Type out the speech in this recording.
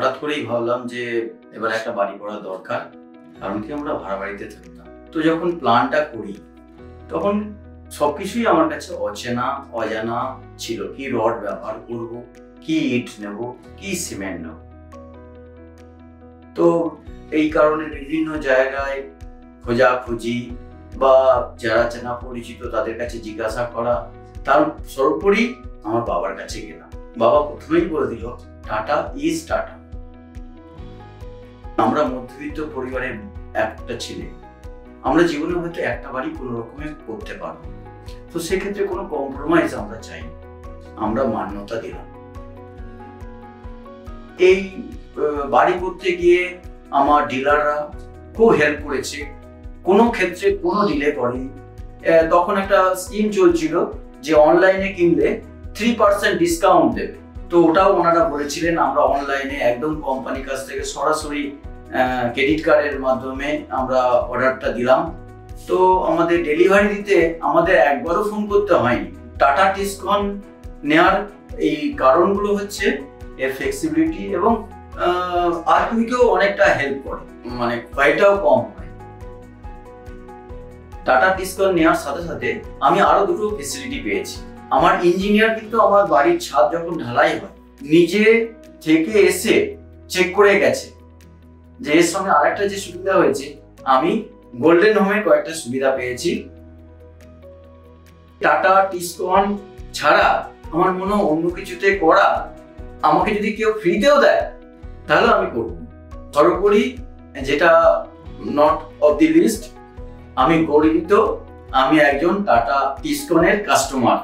হঠাৎ করেই ভাবলাম যে এবার একটা বাড়ি করা দরকার, কারণ কি আমরা ভাড়া বাড়িতে থাকতাম। তো যখন প্ল্যানটা করি তখন সবকিছুই আমার কাছে অচেনা অজানা ছিল। কি রড ব্যবহার করব, কি ইট নেব, কি সিমেন্ট নেব। তো এই কারণে বিভিন্ন জায়গায় খোঁজাখুঁজি বা যারা চেনা পরিচিত তাদের কাছে জিজ্ঞাসা করা, তার সর্বোপরি আমার বাবার কাছে গেলাম। বাবা প্রথমেই বলে দিল টাটা ইজ টাটা। আমরা মধ্যবিত্ত পরিবারের একটা ছেলে, আমরা জীবনে হয়তো একটা বাড়ি কোনো রকমে করতে পারবো, তো সেক্ষেত্রে কোনো কম্প্রোমাইজ আমরা চাই, আমরা মান্যতা দিলাম। এই বাড়ি করতে গিয়ে আমার ডিলাররা খুব হেল্প করেছে, কোনো ক্ষেত্রে কোনো ডিলে করেনি। তখন একটা স্কিম চলছিল যে অনলাইনে কিনলে 3% ডিসকাউন্ট দেবে, তো ওটাও ওনারা বলেছিলেন। আমরা অনলাইনে একদম কোম্পানির কাছ থেকে সরাসরি ক্রেডিট কার্ডের মাধ্যমে আমরা অর্ডারটা দিলাম। তো আমাদের ডেলিভারি দিতে আমাদের একবারও ফোন করতে হয়নি। টাটা টিসকন নেওয়ার এই কারণগুলো হচ্ছে এর ফ্লেক্সিবিলিটি এবং আর্থিকেও অনেকটা হেল্প করে, মানে ক্ষয়টাও কম হয়। টাটা টিসকন নেওয়ার সাথে সাথে আমি আরো দুটো ফেসিলিটি পেয়েছি। আমার ইঞ্জিনিয়ার কিন্তু আমার বাড়ির ছাদ যখন ঢালাই হয় নিজে থেকে এসে চেক করে গেছে। যে এর সঙ্গে আরেকটা যে সুবিধা হয়েছে, আমি গোল্ডেন হোমের কয়েকটা সুবিধা পেয়েছি। টাটা টিসকন ছাড়া আমার মনে হয় অন্য কিছুতে করা, আমাকে যদি কেউ ফ্রিতেও দেয় তাহলে আমি করব। সর্বোপরি যেটা নট অফ দি লিস্ট, আমি গর্বিত, আমি একজন টাটা টিসকনের কাস্টমার।